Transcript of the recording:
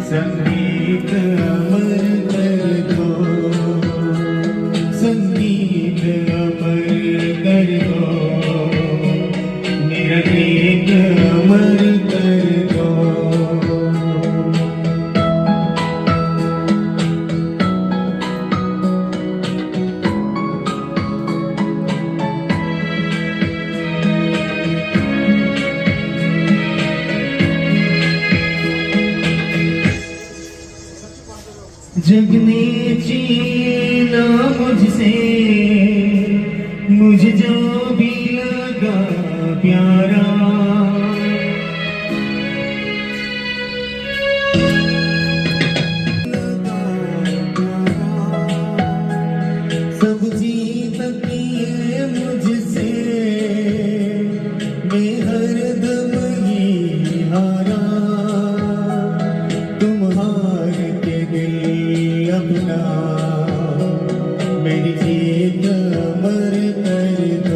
संगीत अमर कर दो, संगीत अमर कर दो, मेरा गीत अमर कर दो। जग ने छीना मुझसे मुझे जो भी लगा प्यारा, सब जीत किए मुझसे, मैं हरदम ही हारा, तुम हार के दिल अपना मेरी जीत अमर कर